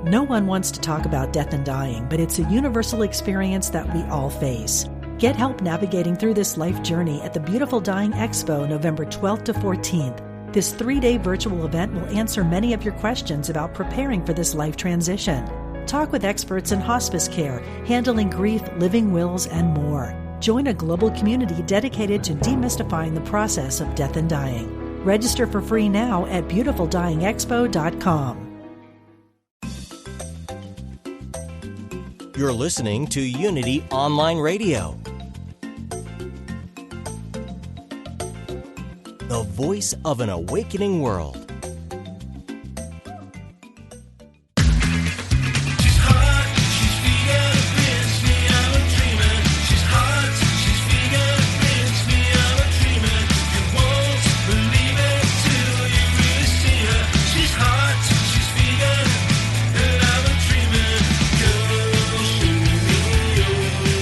No one wants to talk about death and dying, but it's a universal experience that we all face. Get help navigating through this life journey at the Beautiful Dying Expo, November 12th to 14th. This 3-day virtual event will answer many of your questions about preparing for this life transition. Talk with experts in hospice care, handling grief, living wills, and more. Join a global community dedicated to demystifying the process of death and dying. Register for free now at beautifuldyingexpo.com. You're listening to Unity Online Radio, the voice of an awakening world.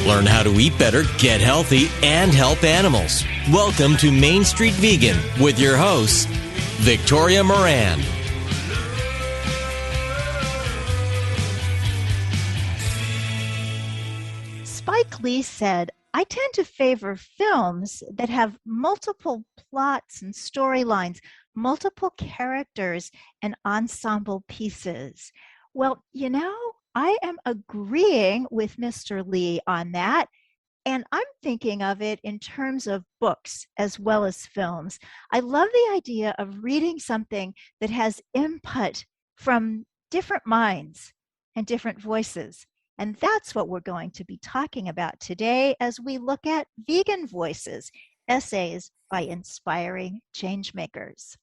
Learn how to eat better, get healthy, and help animals. Welcome to Main Street Vegan with your host, Victoria Moran. Spike Lee said, I tend to favor films that have multiple plots and storylines, multiple characters, and ensemble pieces. Well, you know, I am agreeing with Mr. Lee on that, and I'm thinking of it in terms of books as well as films. I love the idea of reading something that has input from different minds and different voices. And that's what we're going to be talking about today as we look at Vegan Voices, essays by inspiring changemakers.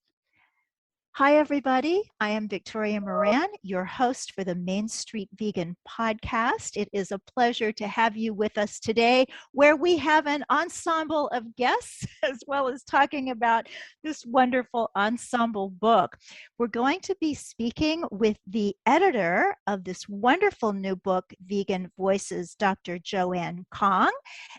Hi, everybody. I am Victoria Moran, your host for the Main Street Vegan podcast. It is a pleasure to have you with us today, where we have an ensemble of guests, as well as talking about this wonderful ensemble book. We're going to be speaking with the editor of this wonderful new book, Vegan Voices, Dr. Joanne Kong.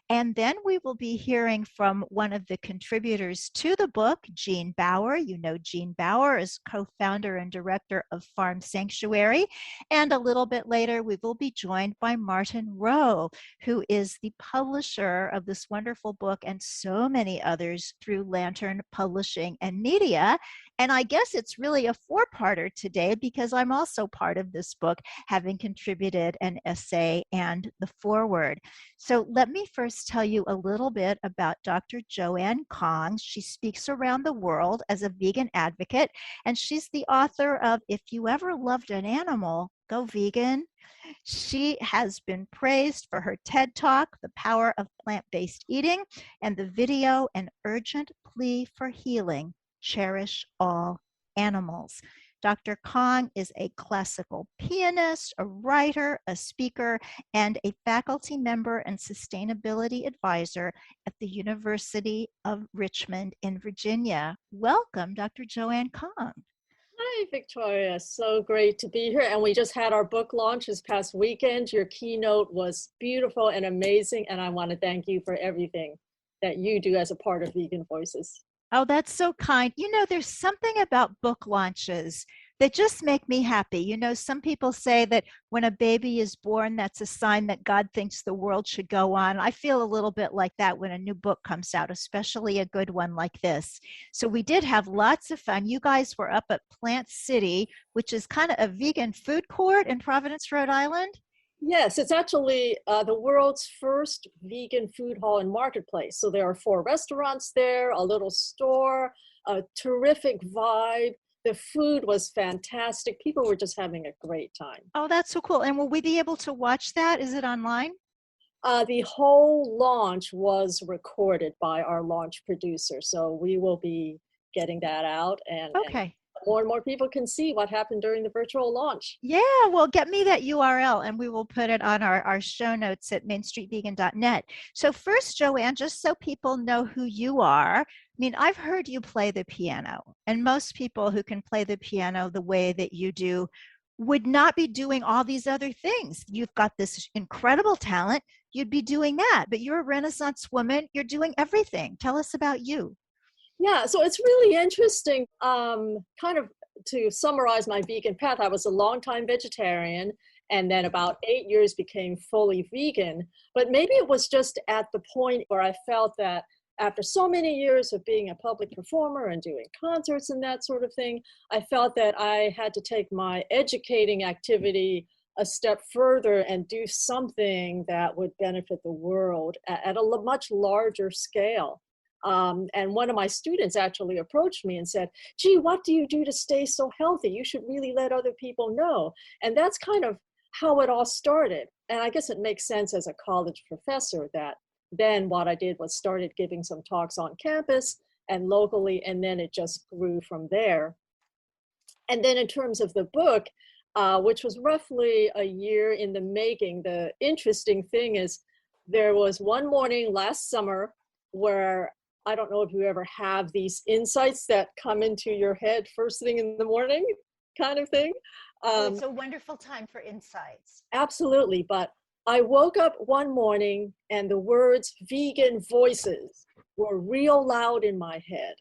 And then we will be hearing from one of the contributors to the book, Jean Bauer. You know Jean Bauer is co-founder and director of Farm Sanctuary. And a little bit later, we will be joined by Martin Rowe, who is the publisher of this wonderful book and so many others through Lantern Publishing and Media. And I guess it's really a four-parter today because I'm also part of this book, having contributed an essay and the foreword. So let me first tell you a little bit about Dr. Joanne Kong. She speaks around the world as a vegan advocate, and she's the author of If You Ever Loved an Animal, Go Vegan. She has been praised for her TED Talk, The Power of Plant-Based Eating, and the video, An Urgent Plea for Healing, Cherish All Animals. Dr. Kong is a classical pianist, a writer, a speaker, and a faculty member and sustainability advisor at the University of Richmond in Virginia. Welcome, Dr. Joanne Kong. Hi, Victoria. So great to be here. And we just had our book launch this past weekend. Your keynote was beautiful and amazing. And I want to thank you for everything that you do as a part of Vegan Voices. Oh, that's so kind. You know, there's something about book launches that just make me happy. You know, some people say that when a baby is born, that's a sign that God thinks the world should go on. I feel a little bit like that when a new book comes out, especially a good one like this. So we did have lots of fun. You guys were up at Plant City, which is kind of a vegan food court in Providence, Rhode Island. Yes, it's actually the world's first vegan food hall and marketplace. So there are 4 restaurants there, a little store, a terrific vibe. The food was fantastic. People were just having a great time. Oh, that's so cool. And will we be able to watch that? Is it online? The whole launch was recorded by our launch producer. So we will be getting that out. And more and more people can see what happened during the virtual launch. Yeah, well, get me that URL and we will put it on our show notes at mainstreetvegan.net. So first, Joanne, just so people know who you are, I mean, I've heard you play the piano, and most people who can play the piano the way that you do would not be doing all these other things. You've got this incredible talent. You'd be doing that, but you're a Renaissance woman. You're doing everything. Tell us about you. Yeah, so it's really interesting, kind of to summarize my vegan path, I was a longtime vegetarian, and then about 8 years became fully vegan. But maybe it was just at the point where I felt that after so many years of being a public performer and doing concerts and that sort of thing, I felt that I had to take my educating activity a step further and do something that would benefit the world at a much larger scale. And one of my students actually approached me and said, gee, what do you do to stay so healthy? You should really let other people know. And that's kind of how it all started. And I guess it makes sense as a college professor that then what I did was started giving some talks on campus and locally, and then it just grew from there. And then in terms of the book, which was roughly a year in the making, the interesting thing is there was one morning last summer where, I don't know if you ever have these insights that come into your head first thing in the morning kind of thing. It's a wonderful time for insights. Absolutely. But I woke up one morning and the words vegan voices were real loud in my head.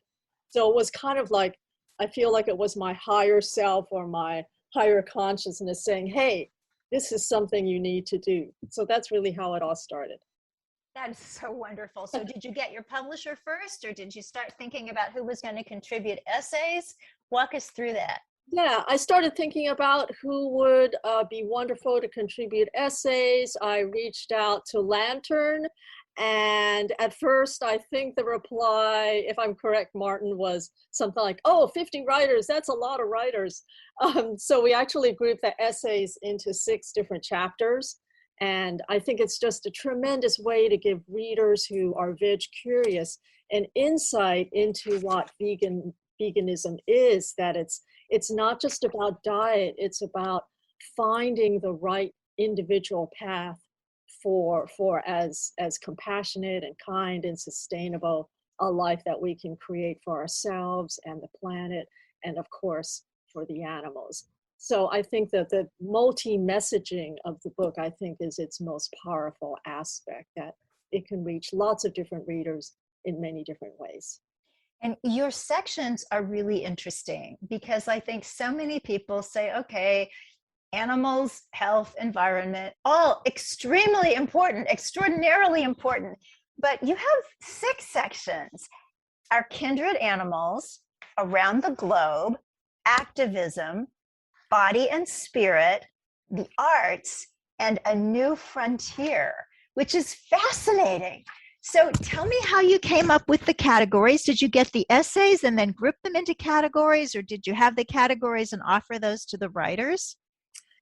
So it was kind of like, I feel like it was my higher self or my higher consciousness saying, hey, this is something you need to do. So that's really how it all started. That's so wonderful. So did you get your publisher first, or did you start thinking about who was going to contribute essays? Walk us through that. Yeah, I started thinking about who would be wonderful to contribute essays. I reached out to Lantern, and at first I think the reply, if I'm correct, Martin, was something like, oh, 50 writers, that's a lot of writers. So we actually grouped the essays into 6 different chapters. And I think it's just a tremendous way to give readers who are veg curious an insight into what veganism is, that it's not just about diet, it's about finding the right individual path for as compassionate and kind and sustainable a life that we can create for ourselves and the planet, and of course for the animals. So I think that the multi-messaging of the book, I think, is its most powerful aspect, that it can reach lots of different readers in many different ways. And your sections are really interesting because I think so many people say, okay, animals, health, environment, all extremely important, extraordinarily important. But you have 6 sections: our kindred animals, around the globe, activism, body and spirit, the arts, and a new frontier, which is fascinating. So tell me how you came up with the categories. Did you get the essays and then group them into categories, or did you have the categories and offer those to the writers?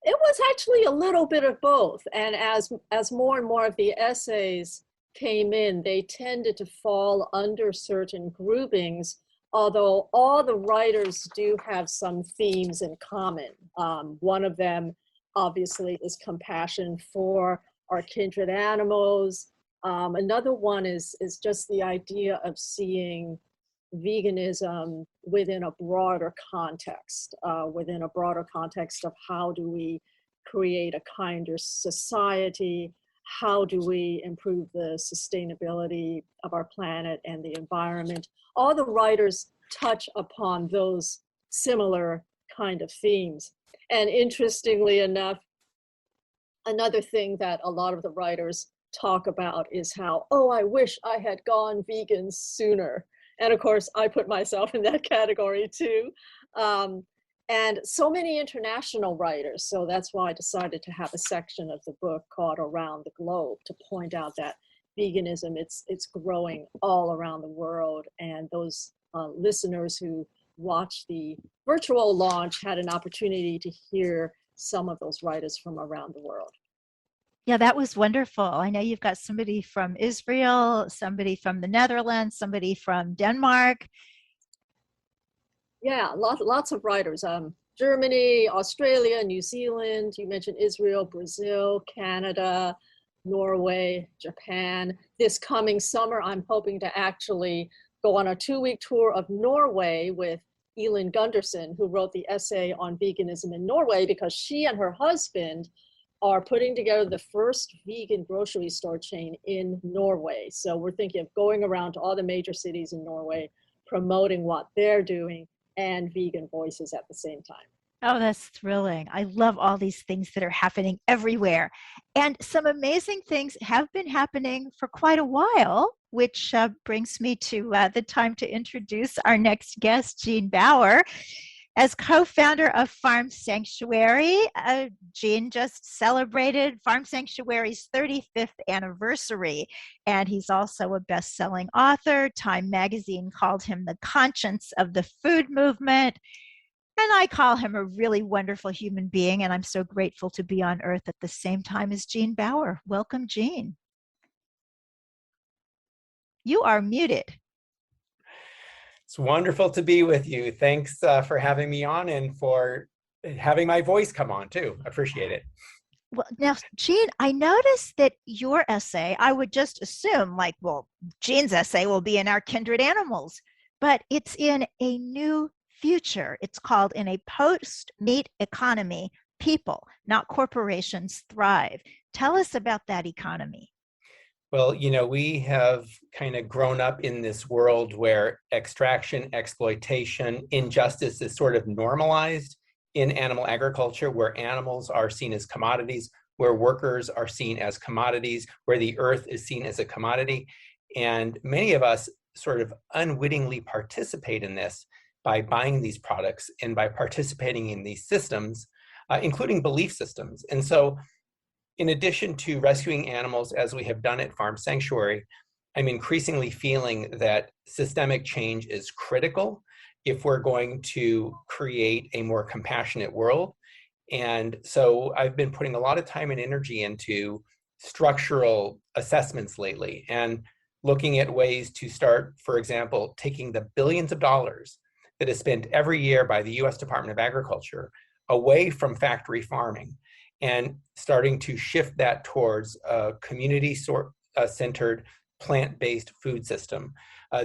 It was actually a little bit of both. And as more and more of the essays came in, they tended to fall under certain groupings, although all the writers do have some themes in common. One of them, obviously, is compassion for our kindred animals. Another one is just the idea of seeing veganism within a broader context of how do we create a kinder society, how do we improve the sustainability of our planet and the environment. All the writers touch upon those similar kind of themes. And interestingly enough, another thing that a lot of the writers talk about is how, oh, I wish I had gone vegan sooner. And of course, I put myself in that category too. And so many international writers. So that's why I decided to have a section of the book called Around the Globe, to point out that veganism, it's growing all around the world. And those listeners who watched the virtual launch had an opportunity to hear some of those writers from around the world. Yeah, that was wonderful. I know you've got somebody from Israel, somebody from the Netherlands, somebody from Denmark. Yeah, lots of writers. Germany, Australia, New Zealand, you mentioned Israel, Brazil, Canada, Norway, Japan. This coming summer, I'm hoping to actually go on a 2-week tour of Norway with Elin Gundersen, who wrote the essay on veganism in Norway, because she and her husband are putting together the first vegan grocery store chain in Norway. So we're thinking of going around to all the major cities in Norway, promoting what they're doing, and vegan voices at the same time. Oh, that's thrilling. I love all these things that are happening everywhere. And some amazing things have been happening for quite a while, which brings me to the time to introduce our next guest, Jean Bauer. As co-founder of Farm Sanctuary, Jean just celebrated Farm Sanctuary's 35th anniversary, and he's also a best-selling author. Time magazine called him the conscience of the food movement. And I call him a really wonderful human being, and I'm so grateful to be on Earth at the same time as Jean Bauer. Welcome, Jean. You are muted. It's wonderful to be with you. Thanks for having me on and for having my voice come on too. Appreciate it. Well, now, Jean, I noticed that your essay, I would just assume like, well, Jean's essay will be in Our Kindred Animals, but it's in a new future. It's called In a Post-Meat Economy, People, Not Corporations, Thrive. Tell us about that economy. Well, we have kind of grown up in this world where extraction, exploitation, injustice is sort of normalized in animal agriculture, where animals are seen as commodities, where workers are seen as commodities, where the earth is seen as a commodity. And many of us sort of unwittingly participate in this by buying these products and by participating in these systems, including belief systems. And so in addition to rescuing animals as we have done at Farm Sanctuary, I'm increasingly feeling that systemic change is critical if we're going to create a more compassionate world. And so I've been putting a lot of time and energy into structural assessments lately and looking at ways to start, for example, taking the billions of dollars that is spent every year by the US Department of Agriculture away from factory farming and starting to shift that towards a community-centered, plant-based food system.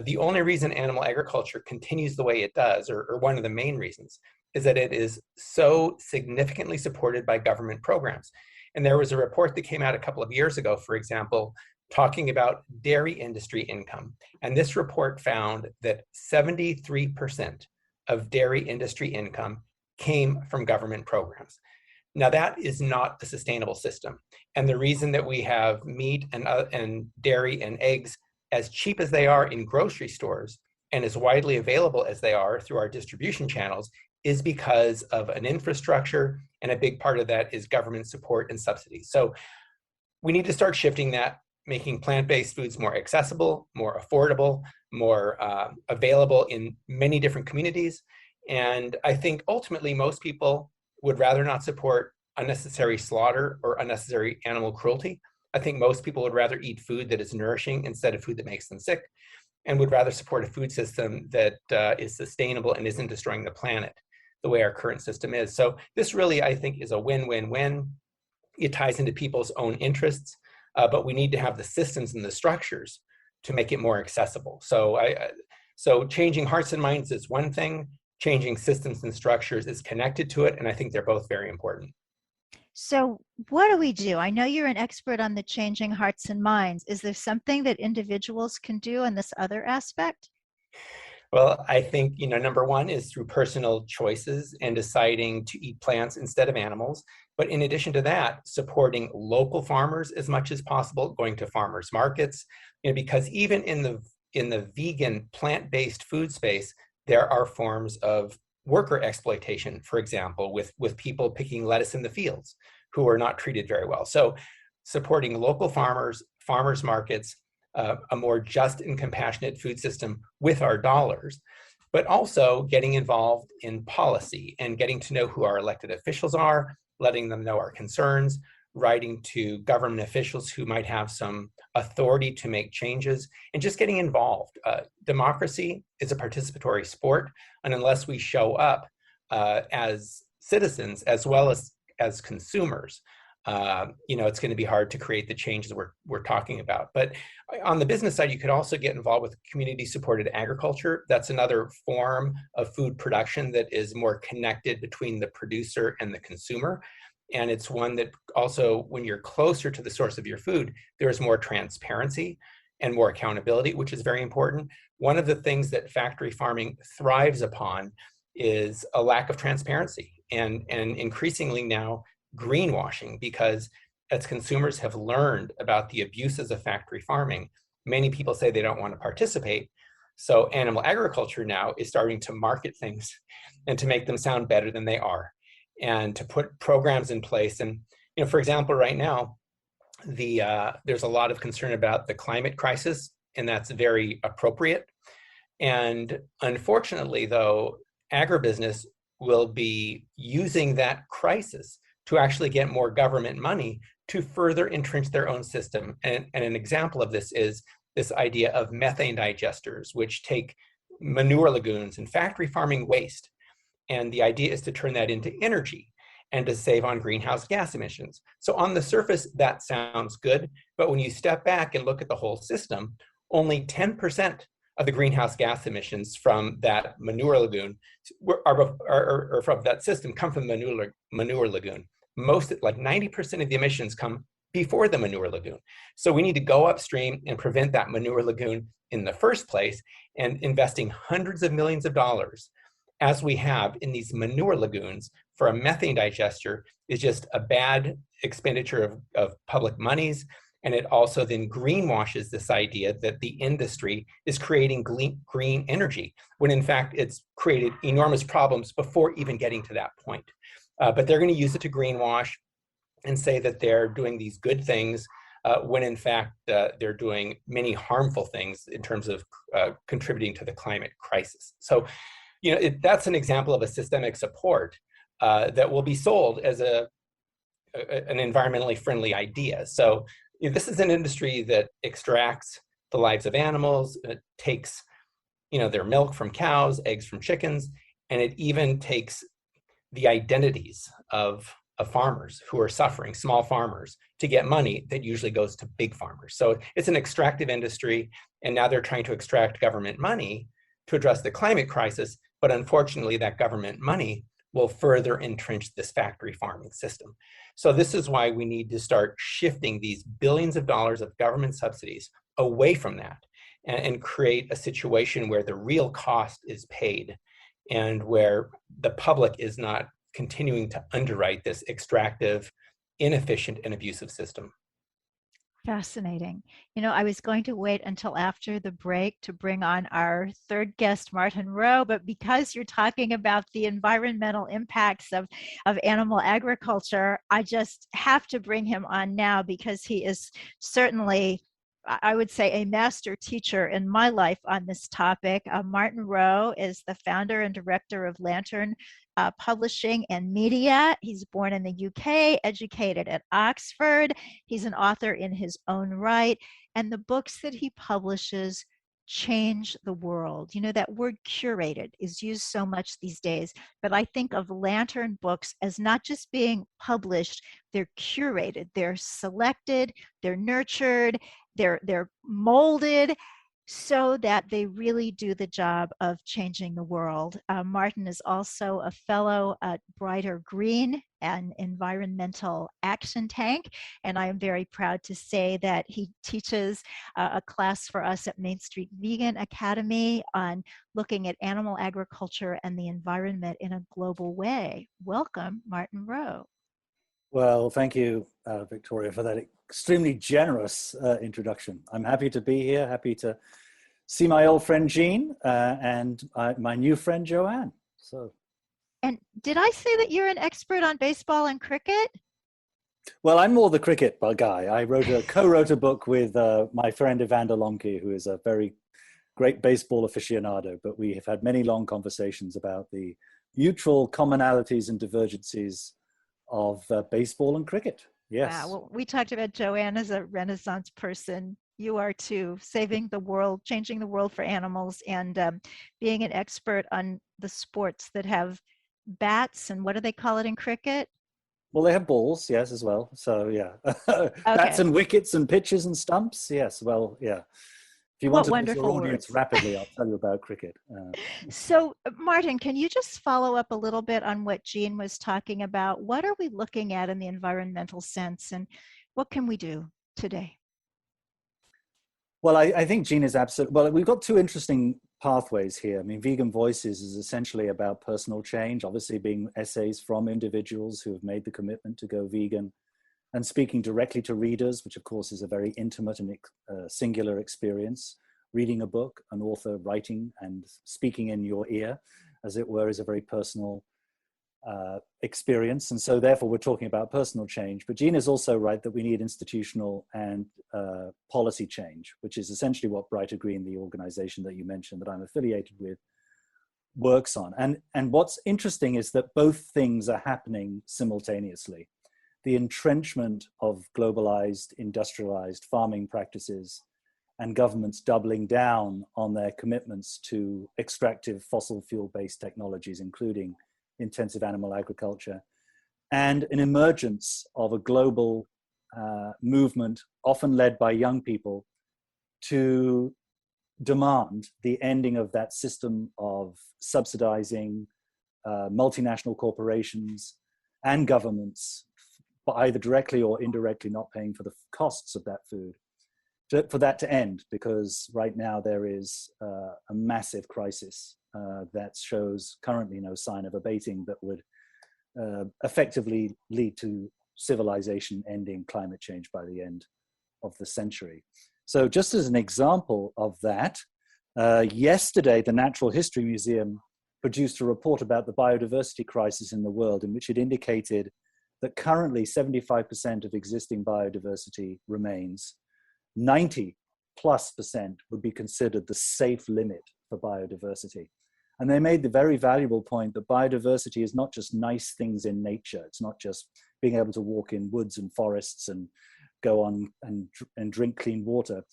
The only reason animal agriculture continues the way it does, or one of the main reasons, is that it is so significantly supported by government programs. And there was a report that came out a couple of years ago, for example, talking about dairy industry income. And this report found that 73% of dairy industry income came from government programs. Now that is not a sustainable system. And the reason that we have meat and dairy and eggs as cheap as they are in grocery stores and as widely available as they are through our distribution channels is because of an infrastructure, and a big part of that is government support and subsidies. So we need to start shifting that, making plant-based foods more accessible, more affordable, more available in many different communities. And I think ultimately most people would rather not support unnecessary slaughter or unnecessary animal cruelty. I think most people would rather eat food that is nourishing instead of food that makes them sick, and would rather support a food system that is sustainable and isn't destroying the planet the way our current system is. So this really, I think, is a win-win-win. It ties into people's own interests, but we need to have the systems and the structures to make it more accessible. So changing hearts and minds is one thing, changing systems and structures is connected to it, and I think they're both very important. So what do we do? I know you're an expert on the changing hearts and minds. Is there something that individuals can do in this other aspect? Well, I think, number one is through personal choices and deciding to eat plants instead of animals. But in addition to that, supporting local farmers as much as possible, going to farmers markets, because even in the vegan plant-based food space, there are forms of worker exploitation, for example, with people picking lettuce in the fields who are not treated very well. So supporting local farmers, farmers markets, a more just and compassionate food system with our dollars, but also getting involved in policy and getting to know who our elected officials are, letting them know our concerns, writing to government officials who might have some authority to make changes, and just getting involved. Democracy is a participatory sport, and unless we show up as citizens as well as consumers, it's going to be hard to create the changes we're talking about. But on the business side, you could also get involved with community-supported agriculture. That's another form of food production that is more connected between the producer and the consumer. And it's one that also, when you're closer to the source of your food, there's more transparency and more accountability, which is very important. One of the things that factory farming thrives upon is a lack of transparency and increasingly now greenwashing, because as consumers have learned about the abuses of factory farming, many people say they don't want to participate. So animal agriculture now is starting to market things and to make them sound better than they are, and to put programs in place. And, for example, right now, there's a lot of concern about the climate crisis, and that's very appropriate. And unfortunately, though, agribusiness will be using that crisis to actually get more government money to further entrench their own system. And an example of this is this idea of methane digesters, which take manure lagoons and factory farming waste. And the idea is to turn that into energy and to save on greenhouse gas emissions. So on the surface, that sounds good. But when you step back and look at the whole system, only 10% of the greenhouse gas emissions from that manure lagoon are from that system come from the manure lagoon. Most, like 90% of the emissions, come before the manure lagoon. So we need to go upstream and prevent that manure lagoon in the first place, and investing hundreds of millions of dollars, as we have in these manure lagoons, for a methane digester is just a bad expenditure of public monies. And it also then greenwashes this idea that the industry is creating green energy, when in fact it's created enormous problems before even getting to that point. But they're going to use it to greenwash and say that they're doing these good things, when in fact they're doing many harmful things in terms of contributing to the climate crisis. So, that's an example of a systemic support that will be sold as an environmentally friendly idea. So this is an industry that extracts the lives of animals. It takes, their milk from cows, eggs from chickens, and it even takes the identities of farmers who are suffering, small farmers, to get money that usually goes to big farmers. So it's an extractive industry, and now they're trying to extract government money to address the climate crisis. But unfortunately, that government money will further entrench this factory farming system. So this is why we need to start shifting these billions of dollars of government subsidies away from that, and create a situation where the real cost is paid, and where the public is not continuing to underwrite this extractive, inefficient, and abusive system. Fascinating. I was going to wait until after the break to bring on our third guest, Martin Rowe, but because you're talking about the environmental impacts of animal agriculture, I just have to bring him on now, because he is certainly, I would say, a master teacher in my life on this topic. Martin Rowe is the founder and director of Lantern Publishing and Media. He's born in the UK, educated at Oxford. He's an author in his own right, and the books that he publishes change the world. That word curated is used so much these days, but I think of Lantern books as not just being published, they're curated, they're selected, they're nurtured, they're molded so that they really do the job of changing the world. Martin is also a fellow at Brighter Green, an environmental action tank, and I am very proud to say that he teaches a class for us at Main Street Vegan Academy on looking at animal agriculture and the environment in a global way. Welcome, Martin Rowe. Well, thank you, Victoria, for that extremely generous introduction. I'm happy to be here, happy to see my old friend Jean and my new friend Joanne. And did I say that you're an expert on baseball and cricket? Well, I'm more the cricket guy. I co-wrote a book with my friend Evander Lomke, who is a very great baseball aficionado, but we have had many long conversations about the mutual commonalities and divergencies of baseball and cricket. Yes. Wow. Well, we talked about Joanne as a Renaissance person. You are too, saving the world, changing the world for animals, and being an expert on the sports that have bats, and what do they call it in cricket? Well, they have balls, yes, as well. So, yeah. Bats and wickets and pitches and stumps, yes. Well, yeah. If you want to know your audience rapidly, I'll tell you about cricket. So, Martin, can you just follow up a little bit on what Jean was talking about? What are we looking at in the environmental sense, and what can we do today? Well, I think Jean is absolutely, well, we've got two interesting pathways here. I mean, Vegan Voices is essentially about personal change, obviously being essays from individuals who have made the commitment to go vegan, and speaking directly to readers, which of course is a very intimate and singular experience. Reading a book, an author writing and speaking in your ear, as it were, is a very personal experience. And so therefore we're talking about personal change. But Jean is also right that we need institutional and policy change, which is essentially what Brighter Green, the organization that you mentioned that I'm affiliated with, works on. And what's interesting is that both things are happening simultaneously. The entrenchment of globalized, industrialized farming practices and governments doubling down on their commitments to extractive fossil fuel-based technologies, including intensive animal agriculture, and an emergence of a global movement, often led by young people, to demand the ending of that system of subsidizing multinational corporations and governments, but either directly or indirectly not paying for the costs of that food, for that to end, because right now there is a massive crisis that shows currently no sign of abating that would effectively lead to civilization ending climate change by the end of the century. So just as an example of that, yesterday the Natural History Museum produced a report about the biodiversity crisis in the world, in which it indicated that currently 75% of existing biodiversity remains. 90+% would be considered the safe limit for biodiversity. And they made the very valuable point that biodiversity is not just nice things in nature. It's not just being able to walk in woods and forests and go on and drink clean water,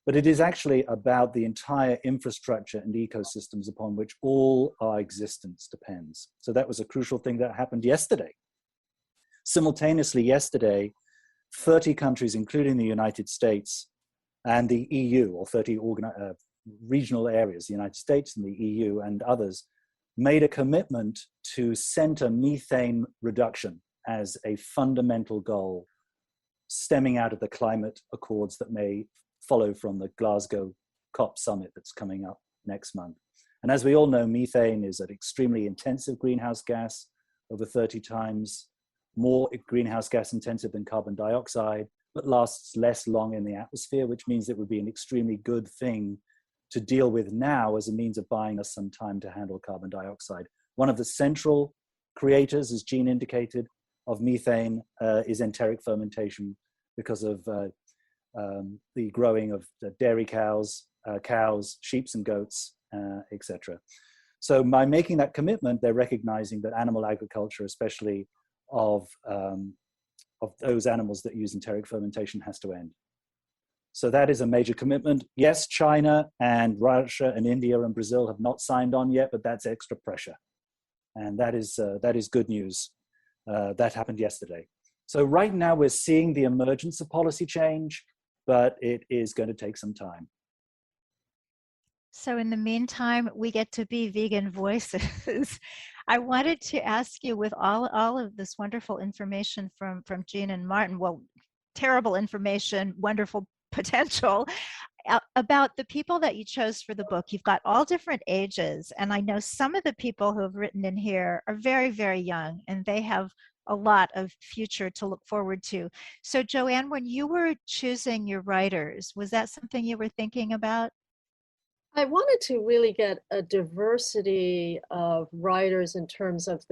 but it is actually about the entire infrastructure and ecosystems upon which all our existence depends. So that was a crucial thing that happened yesterday. Simultaneously yesterday, 30 countries, including the United States and the EU, or 30 regional areas, the United States and the EU and others, made a commitment to center methane reduction as a fundamental goal stemming out of the climate accords that may follow from the Glasgow COP summit that's coming up next month. And as we all know, methane is an extremely intensive greenhouse gas, over 30 times more greenhouse gas intensive than carbon dioxide, but lasts less long in the atmosphere, which means it would be an extremely good thing to deal with now as a means of buying us some time to handle carbon dioxide. One of the central creators, as Jean indicated, of methane is enteric fermentation, because of the growing of dairy cows, sheep and goats, etc. So by making that commitment, they're recognizing that animal agriculture, especially of those animals that use enteric fermentation, has to end. So that is a major commitment. Yes, China and Russia and India and Brazil have not signed on yet, but that's extra pressure. And that is good news. That happened yesterday. So right now we're seeing the emergence of policy change, but it is going to take some time. So in the meantime, we get to be Vegan Voices. I wanted to ask you, with all of this wonderful information from Jean and Martin, well, terrible information, wonderful potential, about the people that you chose for the book. You've got all different ages, and I know some of the people who have written in here are very, very young, and they have a lot of future to look forward to. So Joanne, when you were choosing your writers, was that something you were thinking about? I wanted to really get a diversity of writers in terms of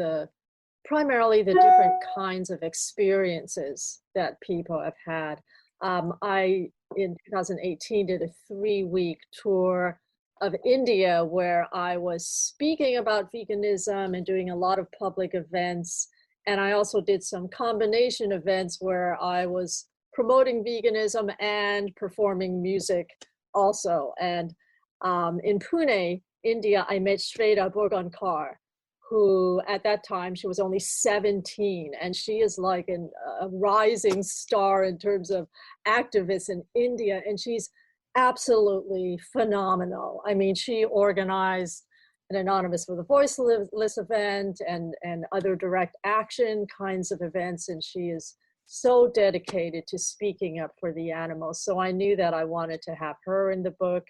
primarily the different kinds of experiences that people have had. I, in 2018, did a 3-week tour of India where I was speaking about veganism and doing a lot of public events. And I also did some combination events where I was promoting veganism and performing music also. And in Pune, India, I met Shweta Borgankar, who at that time, she was only 17, and she is like a rising star in terms of activists in India, and she's absolutely phenomenal. I mean, she organized an Anonymous for the Voiceless event and other direct action kinds of events, and she is so dedicated to speaking up for the animals. So I knew that I wanted to have her in the book.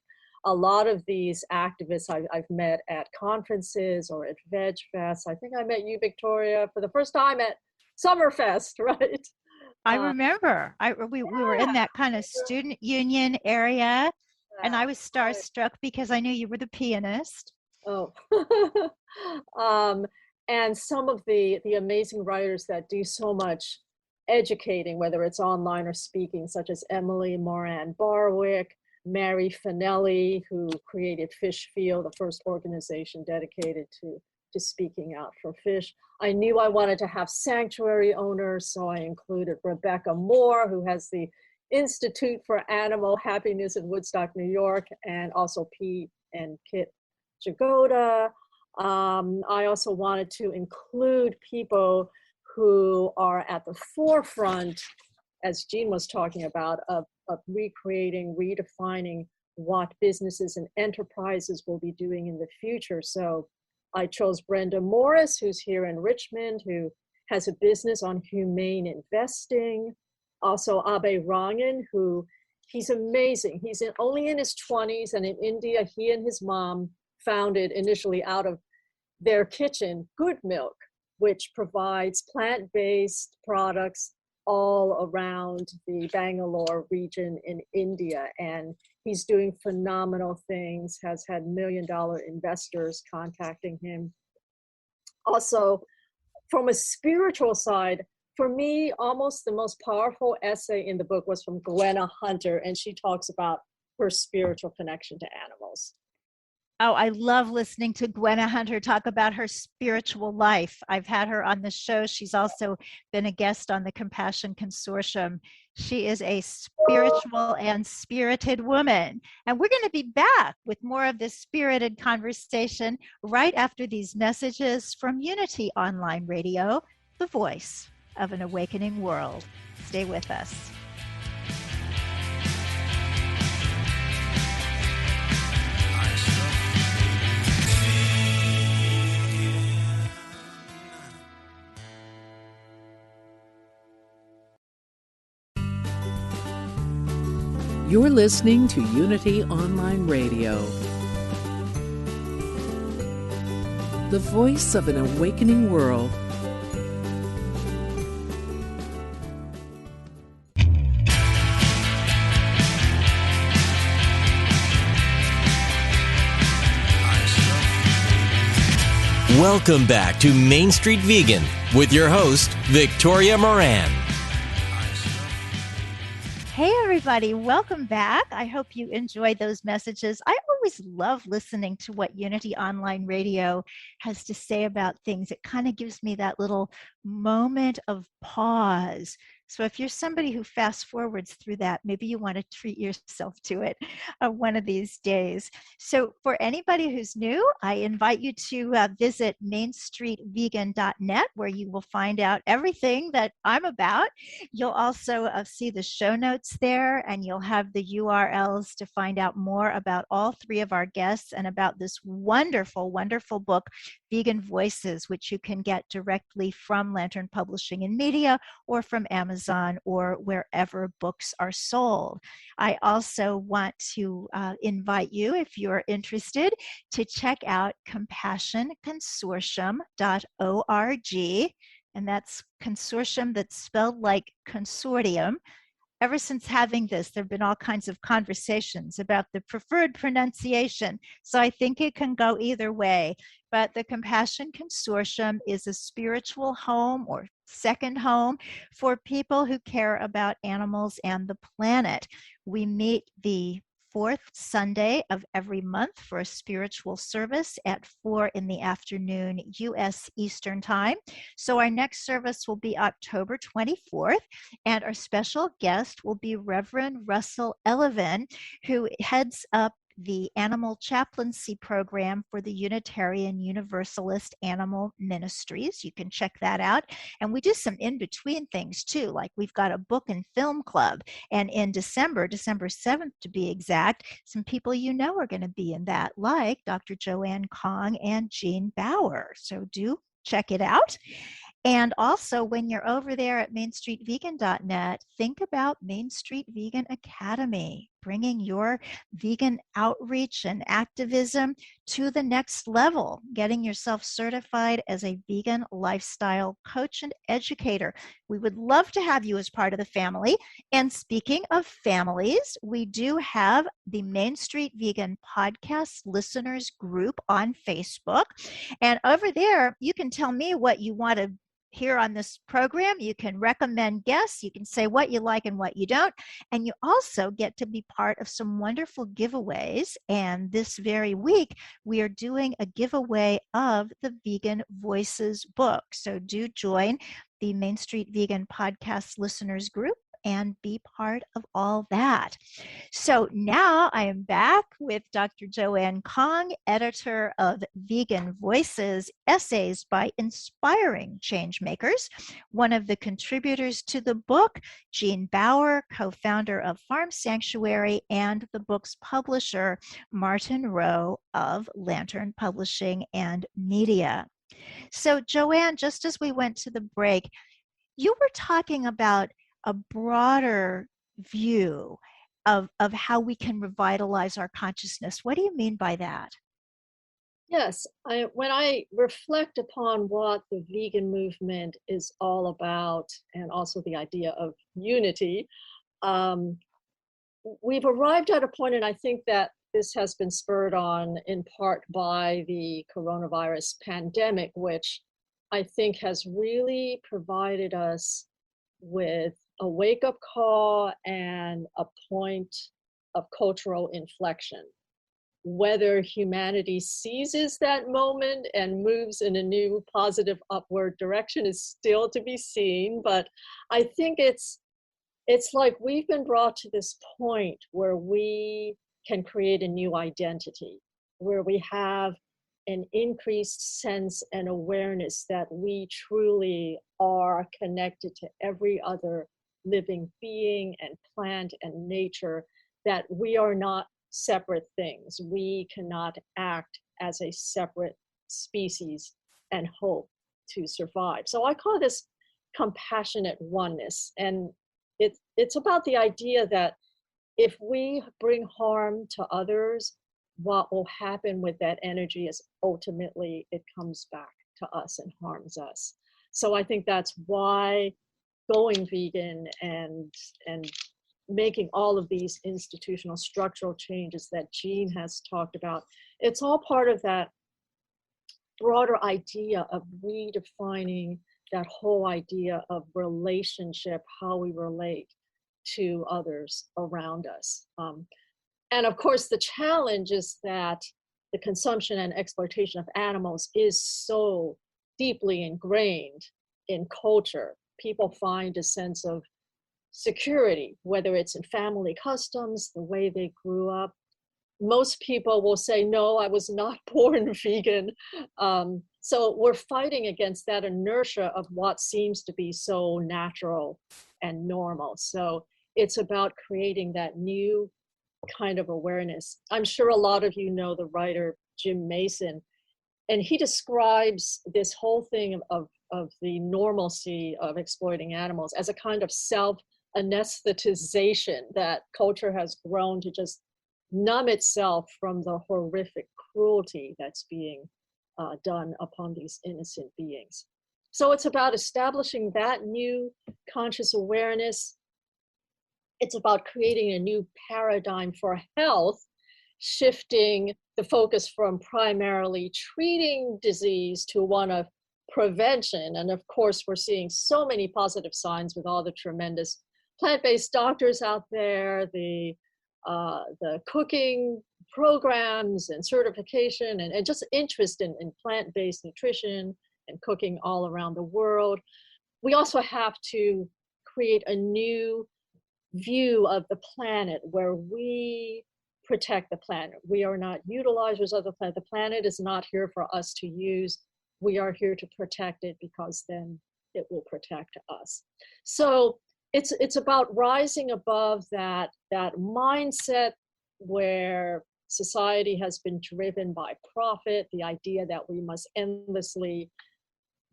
a lot of these activists I've met at conferences or at Veg Fest. I think I met you, Victoria, for the first time at Summerfest, right? I remember. We were in that kind of student union area, and I was starstruck because I knew you were the pianist. Oh, and some of the amazing writers that do so much educating, whether it's online or speaking, such as Emily Moran Barwick, Mary Finelli, who created Fishfield, the first organization dedicated to speaking out for fish. I knew I wanted to have sanctuary owners, so I included Rebecca Moore, who has the Institute for Animal Happiness in Woodstock, New York, and also Pete and Kit Jagoda. I also wanted to include people who are at the forefront, as Jean was talking about, of recreating, redefining what businesses and enterprises will be doing in the future. So I chose Brenda Morris, who's here in Richmond, who has a business on humane investing. Also Abe Rangan, who he's amazing. He's only in his 20s, and in India, he and his mom founded initially out of their kitchen Good Milk, which provides plant-based products all around the Bangalore region in India. And he's doing phenomenal things, has had $1 million investors contacting him. Also, from a spiritual side, for me, almost the most powerful essay in the book was from Gwenna Hunter, and she talks about her spiritual connection to animals. Oh, I love listening to Gwenna Hunter talk about her spiritual life. I've had her on the show. She's also been a guest on the Compassion Consortium. She is a spiritual and spirited woman. And we're going to be back with more of this spirited conversation right after these messages from Unity Online Radio, the voice of an awakening world. Stay with us. You're listening to Unity Online Radio, the voice of an awakening world. Welcome back to Main Street Vegan with your host, Victoria Moran. Hey, everybody. Welcome back. I hope you enjoyed those messages. I always love listening to what Unity Online Radio has to say about things. It kind of gives me that little moment of pause. So if you're somebody who fast forwards through that, maybe you want to treat yourself to it one of these days. So for anybody who's new, I invite you to visit mainstreetvegan.net, where you will find out everything that I'm about. You'll also see the show notes there, and you'll have the URLs to find out more about all three of our guests and about this wonderful, wonderful book, Vegan Voices, which you can get directly from Lantern Publishing and Media or from Amazon or wherever books are sold. I also want to invite you, if you're interested, to check out compassionconsortium.org, and that's consortium that's spelled like consortium. Ever since having this, there have been all kinds of conversations about the preferred pronunciation, so I think it can go either way. But the Compassion Consortium is a spiritual home or second home for people who care about animals and the planet. We meet the fourth Sunday of every month for a spiritual service at 4 p.m. U.S. Eastern Time. So our next service will be October 24th, and our special guest will be Reverend Russell Elevin, who heads up the Animal Chaplaincy Program for the Unitarian Universalist Animal Ministries. You can check that out. And we do some in-between things too, like we've got a book and film club. And in December 7th to be exact, some people you know are going to be in that, like Dr. Joanne Kong and Jean Bauer. So do check it out. And also, when you're over there at mainstreetvegan.net, think about Main Street Vegan Academy. bringing your vegan outreach and activism to the next level, getting yourself certified as a vegan lifestyle coach and educator. We would love to have you as part of the family. And speaking of families, we do have the Main Street Vegan Podcast Listeners Group on Facebook. And over there, you can tell me what you want to hear on this program. You can recommend guests. You can say what you like and what you don't. And you also get to be part of some wonderful giveaways. And this very week, we are doing a giveaway of the Vegan Voices book. So do join the Main Street Vegan Podcast Listeners Group and be part of all that. So now I am back with Dr. Joanne Kong, editor of Vegan Voices, Essays by Inspiring Changemakers, one of the contributors to the book, Jean Bauer, co-founder of Farm Sanctuary, and the book's publisher, Martin Rowe of Lantern Publishing and Media. So Joanne, just as we went to the break, you were talking about a broader view of how we can revitalize our consciousness. What do you mean by that? Yes, when I reflect upon what the vegan movement is all about, and also the idea of unity, we've arrived at a point, and I think that this has been spurred on in part by the coronavirus pandemic, which I think has really provided us with a wake-up call and a point of cultural inflection. Whether humanity seizes that moment and moves in a new positive upward direction is still to be seen, but I think it's like we've been brought to this point where we can create a new identity, where we have an increased sense and awareness that we truly are connected to every other living being and plant and nature, that we are not separate things. We cannot act as a separate species and hope to survive. So I call this compassionate oneness. And it's about the idea that if we bring harm to others, what will happen with that energy is ultimately it comes back to us and harms us. So I think that's why going vegan and making all of these institutional structural changes that Jean has talked about, it's all part of that broader idea of redefining that whole idea of relationship, how we relate to others around us. And of course, the challenge is that the consumption and exploitation of animals is so deeply ingrained in culture. People find a sense of security, whether it's in family customs, the way they grew up. Most people will say, no, I was not born vegan. So we're fighting against that inertia of what seems to be so natural and normal. So it's about creating that new kind of awareness. I'm sure a lot of you know the writer Jim Mason, and he describes this whole thing of the normalcy of exploiting animals as a kind of self-anesthetization that culture has grown to just numb itself from the horrific cruelty that's being done upon these innocent beings. So it's about establishing that new conscious awareness. It's about creating a new paradigm for health, shifting the focus from primarily treating disease to one of prevention. And of course, we're seeing so many positive signs with all the tremendous plant-based doctors out there, the cooking programs and certification and just interest in plant-based nutrition and cooking all around the world. We also have to create a new view of the planet where we protect the planet. We are not utilizers of the planet. The planet is not here for us to use. We are here to protect it because then it will protect us. So it's about rising above that mindset where society has been driven by profit, the idea that we must endlessly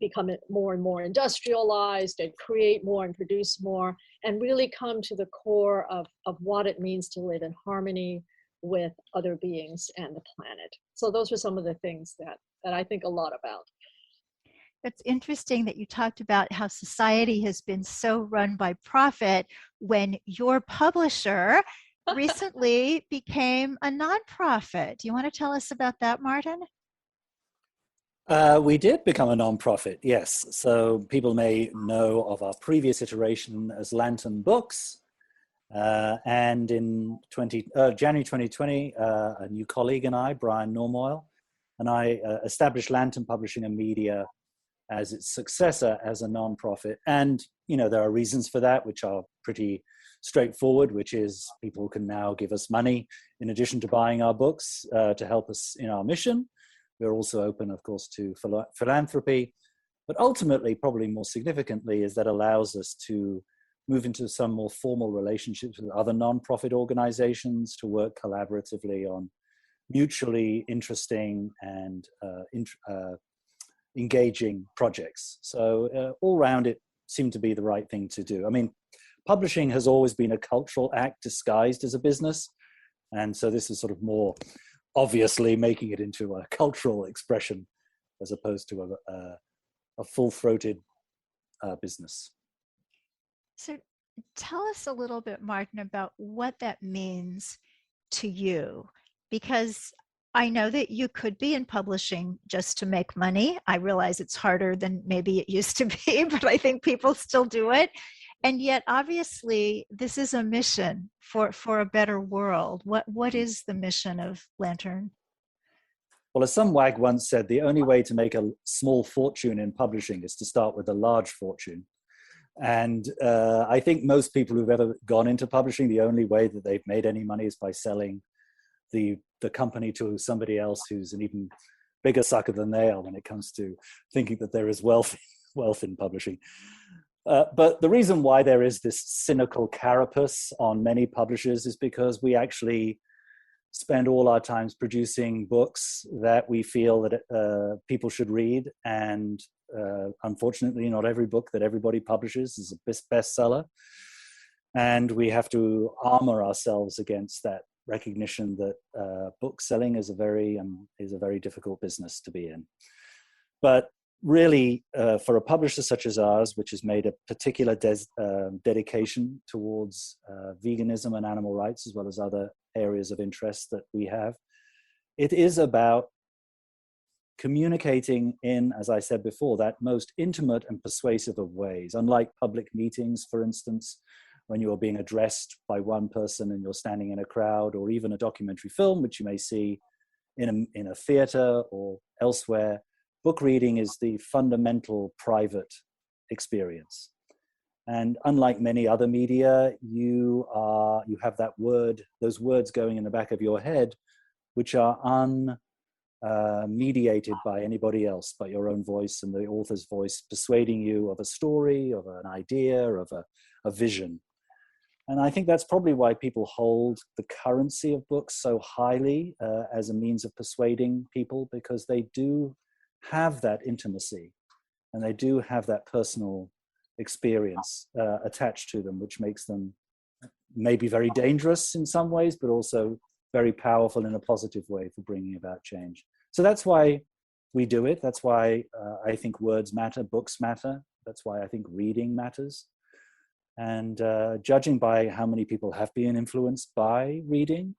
become more and more industrialized and create more and produce more, and really come to the core of what it means to live in harmony with other beings and the planet. So those are some of the things that I think a lot about. It's interesting that you talked about how society has been so run by profit when your publisher recently became a nonprofit. Do you want to tell us about that, Martin? We did become a nonprofit, yes. So people may know of our previous iteration as Lantern Books. And in January 2020, a new colleague and I, Brian Normoyle, and I established Lantern Publishing and Media as its successor as a nonprofit. And, you know, there are reasons for that, which are pretty straightforward, which is people can now give us money in addition to buying our books to help us in our mission. We're also open, of course, to philanthropy. But ultimately, probably more significantly, is that allows us to move into some more formal relationships with other nonprofit organizations to work collaboratively on mutually interesting and engaging projects. So all around, it seemed to be the right thing to do. I mean, publishing has always been a cultural act disguised as a business. And so this is sort of more obviously making it into a cultural expression as opposed to a full-throated business. So tell us a little bit, Martin, about what that means to you, because I know that you could be in publishing just to make money. I realize it's harder than maybe it used to be, but I think people still do it. And yet, obviously, this is a mission for a better world. What is the mission of Lantern? Well, as some wag once said, the only way to make a small fortune in publishing is to start with a large fortune. And I think most people who've ever gone into publishing, the only way that they've made any money is by selling the company to somebody else who's an even bigger sucker than they are when it comes to thinking that there is wealth in publishing. But the reason why there is this cynical carapace on many publishers is because we actually spend all our times producing books that we feel that people should read. And unfortunately, not every book that everybody publishes is a bestseller. And we have to armor ourselves against that recognition that book selling is a very difficult business to be in. But really, for a publisher such as ours, which has made a particular dedication towards veganism and animal rights, as well as other areas of interest that we have, it is about communicating in, as I said before, that most intimate and persuasive of ways. Unlike public meetings, for instance, when you are being addressed by one person and you're standing in a crowd, or even a documentary film, which you may see in a theater or elsewhere, book reading is the fundamental private experience. And unlike many other media, you have those words going in the back of your head, which are unmediated by anybody else, but your own voice and the author's voice persuading you of a story, of an idea, of a vision. And I think that's probably why people hold the currency of books so highly as a means of persuading people, because they do have that intimacy and they do have that personal experience attached to them, which makes them maybe very dangerous in some ways, but also very powerful in a positive way for bringing about change. So that's why we do it. That's why I think words matter, books matter. That's why I think reading matters. And judging by how many people have been influenced by reading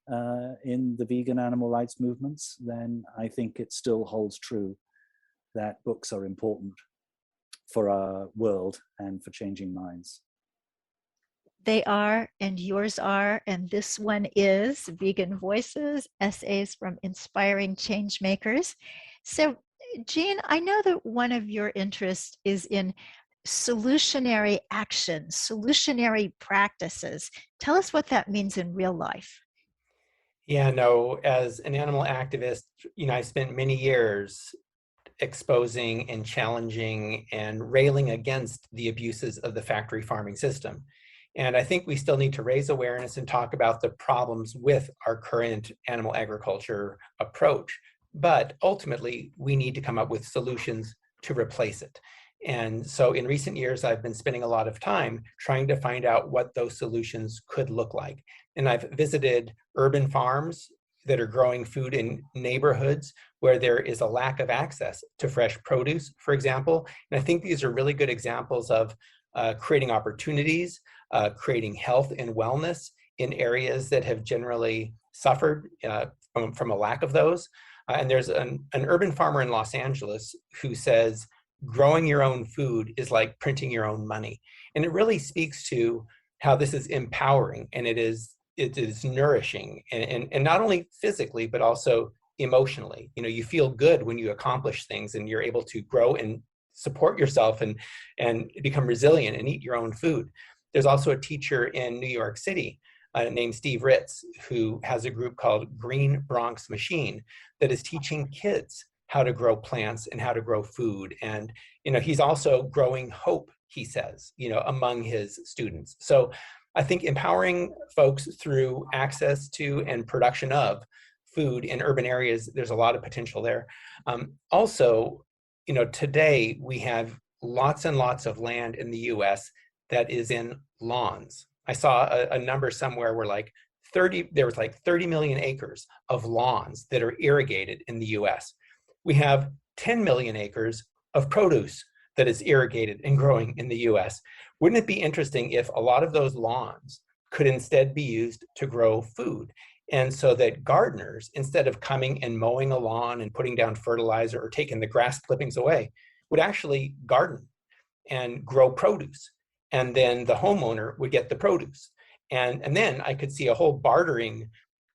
in the vegan animal rights movements, then I think it still holds true that books are important for our world and for changing minds. They are, and yours are, and this one is Vegan Voices, Essays from Inspiring Changemakers. So, Jean, I know that one of your interests is in solutionary action, solutionary practices. Tell us what that means in real life. Yeah, no, as an animal activist, I spent many years exposing and challenging and railing against the abuses of the factory farming system. And I think we still need to raise awareness and talk about the problems with our current animal agriculture approach. But ultimately, we need to come up with solutions to replace it. And so in recent years, I've been spending a lot of time trying to find out what those solutions could look like. And I've visited urban farms that are growing food in neighborhoods where there is a lack of access to fresh produce, for example. And I think these are really good examples of creating opportunities, creating health and wellness in areas that have generally suffered from a lack of those. And there's an urban farmer in Los Angeles who says, growing your own food is like printing your own money. And it really speaks to how this is empowering, and it is nourishing, and not only physically, but also emotionally. You know, you feel good when you accomplish things and you're able to grow and support yourself and become resilient and eat your own food. There's also a teacher in New York City named Steve Ritz, who has a group called Green Bronx Machine that is teaching kids how to grow plants and how to grow food. And, you know, he's also growing hope, he says, you know, among his students. So I think empowering folks through access to and production of food in urban areas, there's a lot of potential there. Also, you know, today we have lots and lots of land in the US that is in lawns. I saw a number somewhere where there was 30 million acres of lawns that are irrigated in the US. We have 10 million acres of produce that is irrigated and growing in the US. Wouldn't it be interesting if a lot of those lawns could instead be used to grow food? And so that gardeners, instead of coming and mowing a lawn and putting down fertilizer or taking the grass clippings away, would actually garden and grow produce. And then the homeowner would get the produce. And then I could see a whole bartering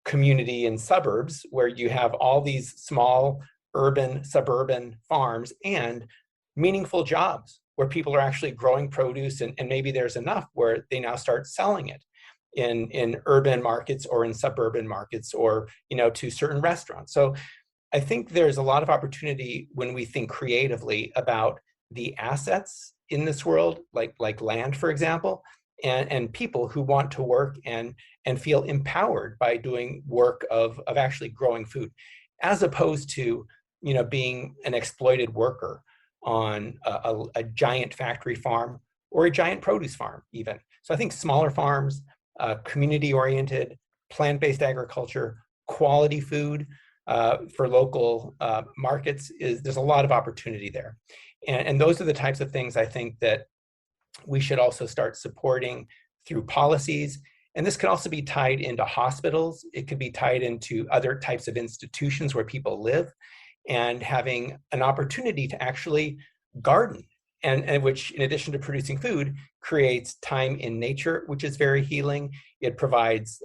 community in suburbs where you have all these small urban, suburban farms and meaningful jobs where people are actually growing produce, and maybe there's enough where they now start selling it in urban markets or in suburban markets, or, you know, to certain restaurants. So I think there's a lot of opportunity when we think creatively about the assets in this world, like land, for example, and people who want to work and feel empowered by doing work of actually growing food, as opposed to, you know, being an exploited worker on a giant factory farm or a giant produce farm even. So I think smaller farms, community-oriented, plant-based agriculture, quality food for local markets, there's a lot of opportunity there. And those are the types of things I think that we should also start supporting through policies. And this could also be tied into hospitals. It could be tied into other types of institutions where people live, and having an opportunity to actually garden, and which, in addition to producing food, creates time in nature, which is very healing. It provides,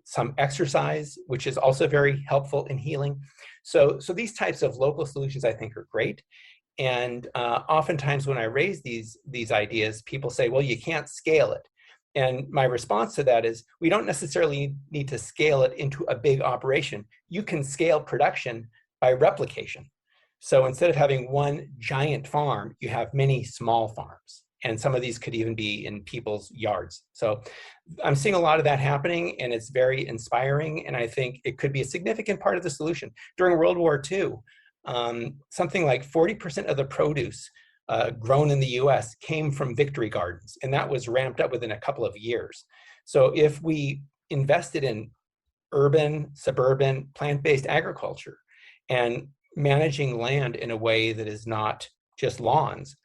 some exercise, which is also very helpful in healing. So these types of local solutions, I think, are great. And oftentimes when I raise these ideas, people say, well, you can't scale it. And my response to that is, we don't necessarily need to scale it into a big operation. You can scale production by replication. So instead of having one giant farm, you have many small farms. And some of these could even be in people's yards. So I'm seeing a lot of that happening, and it's very inspiring. And I think it could be a significant part of the solution. During World War II, something like 40% of the produce grown in the US came from victory gardens, and that was ramped up within a couple of years. So if we invested in urban, suburban, plant-based agriculture and managing land in a way that is not just lawns,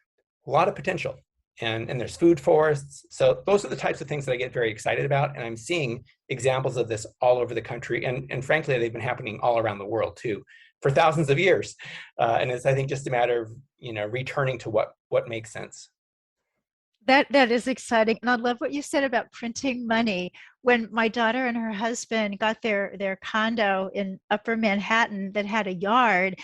a lot of potential. And there's food forests. So those are the types of things that I get very excited about. And I'm seeing examples of this all over the country. And frankly, they've been happening all around the world too, for thousands of years. And it's, I think, just a matter of, returning to what makes sense. That is exciting. And I love what you said about printing money. When my daughter and her husband got their condo in Upper Manhattan that had a yard,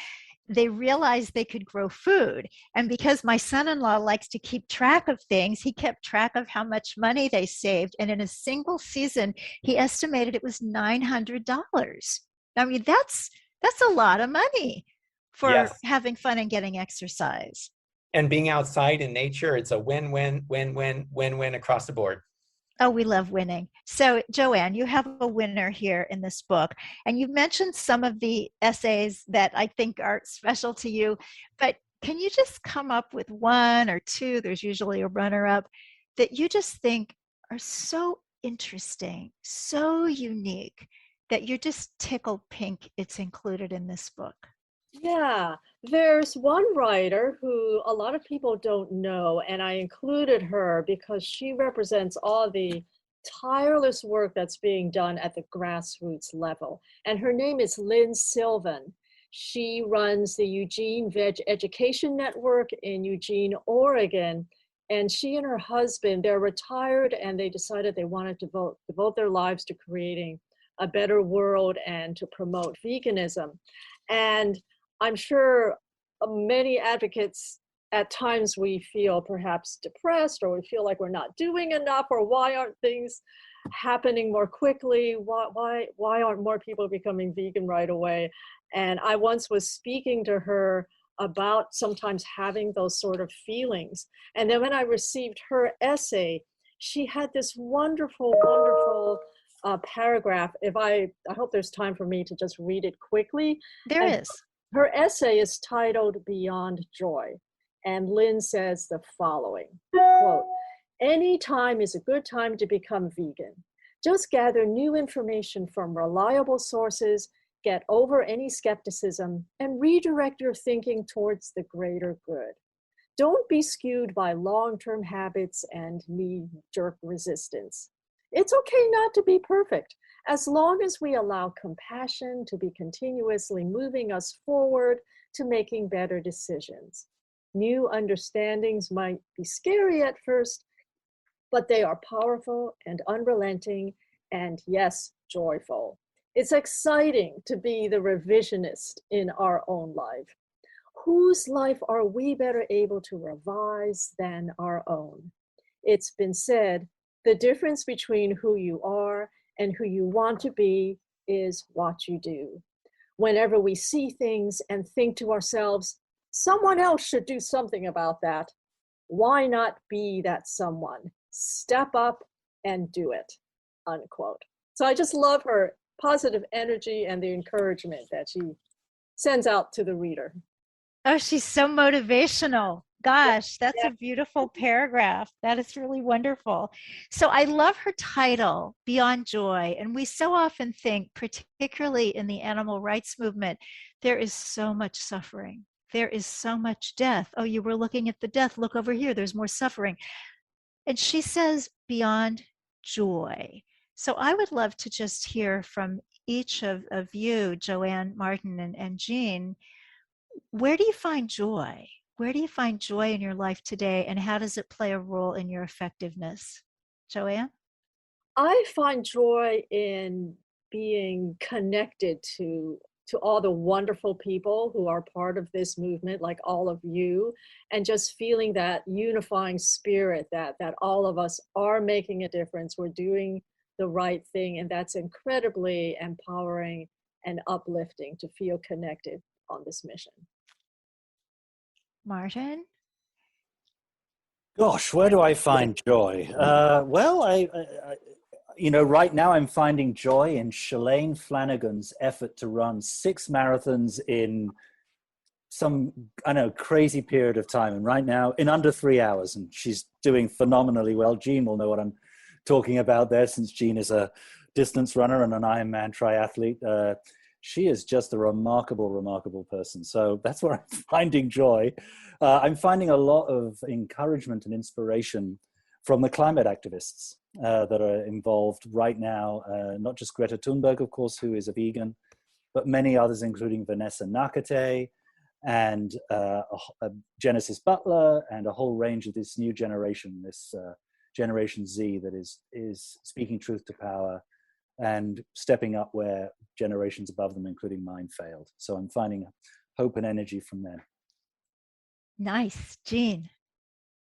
they realized they could grow food. And because my son-in-law likes to keep track of things, he kept track of how much money they saved. And in a single season, he estimated it was $900. I mean, that's a lot of money for Yes. having fun and getting exercise. And being outside in nature, it's a win-win, win-win, win-win across the board. Oh, we love winning. So, Joanne, you have a winner here in this book, and you mentioned some of the essays that I think are special to you, but Can you just come up with one or two, there's usually a runner-up, that you just think are so interesting, so unique, that you're just tickled pink it's included in this book? Yeah, there's one writer who a lot of people don't know, and I included her because she represents all the tireless work that's being done at the grassroots level. And her name is Lynn Sylvan. She runs the Eugene Veg Education Network in Eugene, Oregon. And she and her husband, they're retired, and they decided they wanted to devote their lives to creating a better world and to promote veganism. And I'm sure many advocates, at times we feel perhaps depressed, or we feel like we're not doing enough, or why aren't things happening more quickly? Why aren't more people becoming vegan right away? And I once was speaking to her about sometimes having those sort of feelings. And then when I received her essay, she had this wonderful, wonderful paragraph. I hope there's time for me to just read it quickly. There is. Her essay is titled Beyond Joy, and Lynn says the following, quote, "Any time is a good time to become vegan. Just gather new information from reliable sources, get over any skepticism, and redirect your thinking towards the greater good. Don't be skewed by long-term habits and knee-jerk resistance. It's okay not to be perfect, as long as we allow compassion to be continuously moving us forward to making better decisions. New understandings might be scary at first, but they are powerful and unrelenting, and yes, joyful. It's exciting to be the revisionist in our own life. Whose life are we better able to revise than our own? It's been said, the difference between who you are and who you want to be is what you do. Whenever we see things and think to ourselves, someone else should do something about that, why not be that someone? Step up and do it," unquote. So I just love her positive energy and the encouragement that she sends out to the reader. Oh, she's so motivational. Gosh, that's a beautiful paragraph. That is really wonderful. So I love her title, Beyond Joy. And we so often think, particularly in the animal rights movement, there is so much suffering. There is so much death. Oh, you were looking at the death. Look over here. There's more suffering. And she says, beyond joy. So I would love to just hear from each of you, Joanne, Martin, and Jean. Where do you find joy? Where do you find joy in your life today, and how does it play a role in your effectiveness? Joanne? I find joy in being connected to all the wonderful people who are part of this movement, like all of you, and just feeling that unifying spirit that all of us are making a difference. We're doing the right thing, and that's incredibly empowering and uplifting to feel connected on this mission. Martin? Gosh, where do I find joy? Well, I right now I'm finding joy in Shalane Flanagan's effort to run 6 marathons in some, crazy period of time. And right now in under 3 hours, and she's doing phenomenally well. Jean will know what I'm talking about there, since Jean is a distance runner and an Ironman triathlete. She is just a remarkable, remarkable person. So that's where I'm finding joy. I'm finding a lot of encouragement and inspiration from the climate activists that are involved right now. Not just Greta Thunberg, of course, who is a vegan, but many others, including Vanessa Nakate and Genesis Butler, and a whole range of this new generation, this Generation Z, that is speaking truth to power and stepping up where generations above them, including mine, failed. So I'm finding hope and energy from them. Nice. Jean?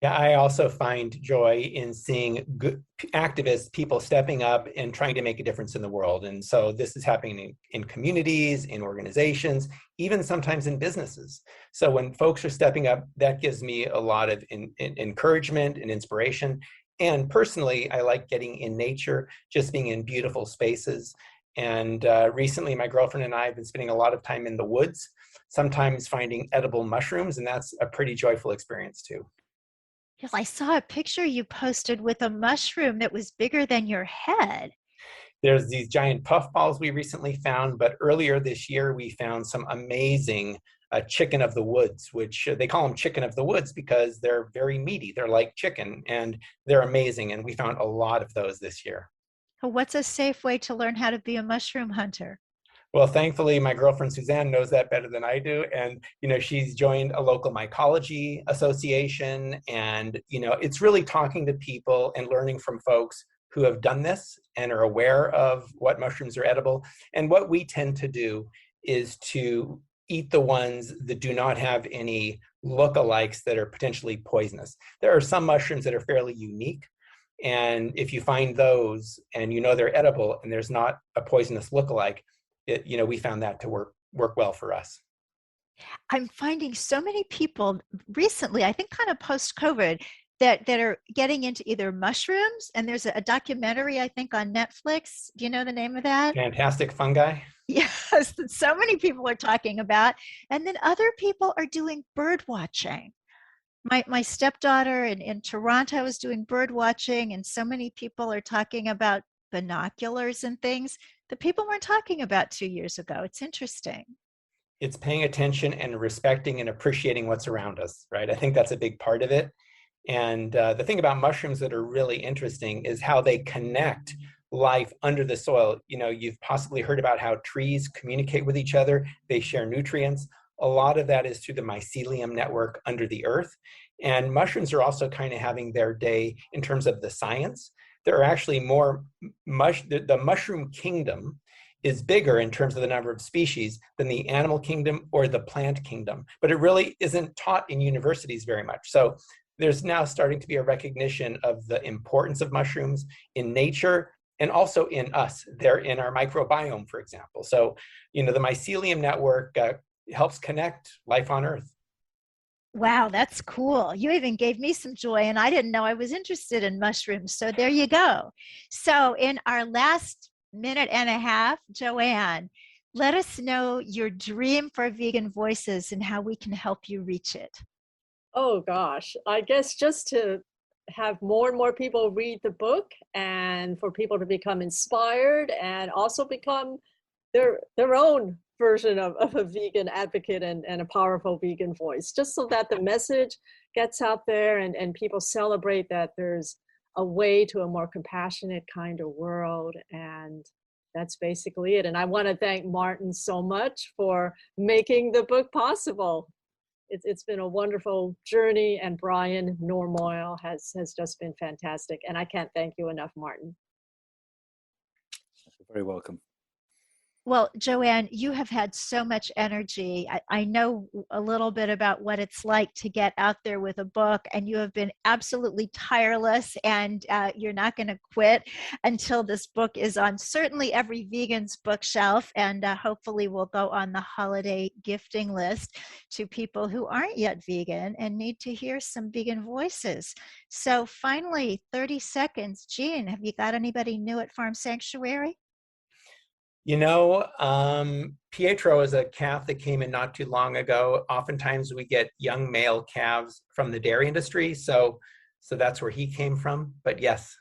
Yeah, I also find joy in seeing good activists, people stepping up and trying to make a difference in the world. And so this is happening in communities, in organizations, even sometimes in businesses. So when folks are stepping up, that gives me a lot of encouragement and inspiration. And personally, I like getting in nature, just being in beautiful spaces. And recently, my girlfriend and I have been spending a lot of time in the woods. sometimes finding edible mushrooms, and that's a pretty joyful experience too. Yes, I saw a picture you posted with a mushroom that was bigger than your head. There's these giant puffballs we recently found, but earlier this year we found some amazing chicken of the woods, which they call them chicken of the woods because they're very meaty. They're like chicken and they're amazing. And we found a lot of those this year. What's a safe way to learn how to be a mushroom hunter? Well, thankfully, my girlfriend Suzanne knows that better than I do. And, she's joined a local mycology association. And, it's really talking to people and learning from folks who have done this and are aware of what mushrooms are edible. And what we tend to do is to eat the ones that do not have any lookalikes that are potentially poisonous. There are some mushrooms that are fairly unique. And if you find those and they're edible and there's not a poisonous lookalike, we found that to work well for us. I'm finding so many people recently, I think kind of post-COVID, that are getting into either mushrooms, and there's a documentary, I think, on Netflix. Do you know the name of that? Fantastic Fungi. Yes, that so many people are talking about. And then other people are doing bird watching. My stepdaughter in Toronto is doing bird watching, and so many people are talking about binoculars and things that people weren't talking about 2 years ago. It's interesting. It's paying attention and respecting and appreciating what's around us, right? I think that's a big part of it. And the thing about mushrooms that are really interesting is how they connect life under the soil. You've possibly heard about how trees communicate with each other. They share nutrients. A lot of that is through the mycelium network under the earth. And mushrooms are also kind of having their day in terms of the science. There are actually more, the mushroom kingdom is bigger in terms of the number of species than the animal kingdom or the plant kingdom. But it really isn't taught in universities very much. So there's now starting to be a recognition of the importance of mushrooms in nature and also in us. They're in our microbiome, for example. So, the mycelium network helps connect life on Earth. Wow, that's cool. You even gave me some joy, and I didn't know I was interested in mushrooms. So there you go. So in our last minute and a half, Joanne, let us know your dream for Vegan Voices and how we can help you reach it. Oh gosh, I guess just to have more and more people read the book and for people to become inspired and also become their own version of a vegan advocate and a powerful vegan voice, just so that the message gets out there and people celebrate that there's a way to a more compassionate kind of world. And that's basically it. And I want to thank Martin so much for making the book possible. It's been a wonderful journey, and Brian Normoyle has just been fantastic. And I can't thank you enough, Martin. You're very welcome. Well, Joanne, you have had so much energy. I know a little bit about what it's like to get out there with a book, and you have been absolutely tireless, and you're not going to quit until this book is on certainly every vegan's bookshelf, and hopefully will go on the holiday gifting list to people who aren't yet vegan and need to hear some vegan voices. So finally, 30 seconds. Jean, have you got anybody new at Farm Sanctuary? Pietro is a calf that came in not too long ago. Oftentimes we get young male calves from the dairy industry. So that's where he came from. But yes,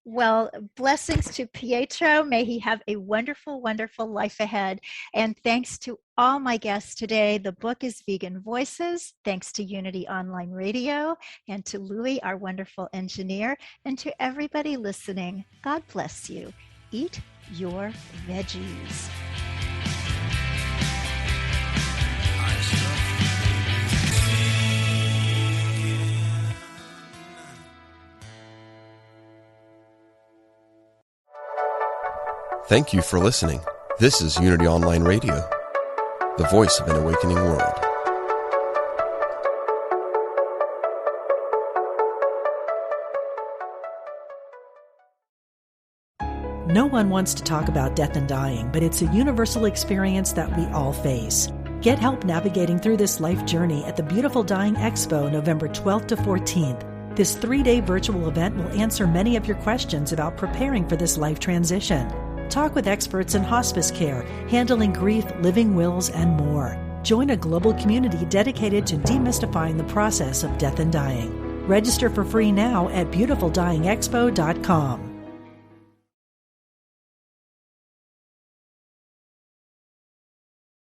well, blessings to Pietro. May he have a wonderful, wonderful life ahead. And thanks to all my guests today. The book is Vegan Voices. Thanks to Unity Online Radio and to Louis, our wonderful engineer, and to everybody listening. God bless you. Eat your veggies. Thank you for listening. This is Unity Online Radio, the voice of an awakening world. No one wants to talk about death and dying, but it's a universal experience that we all face. Get help navigating through this life journey at the Beautiful Dying Expo, November 12th to 14th. This 3-day virtual event will answer many of your questions about preparing for this life transition. Talk with experts in hospice care, handling grief, living wills, and more. Join a global community dedicated to demystifying the process of death and dying. Register for free now at BeautifulDyingExpo.com.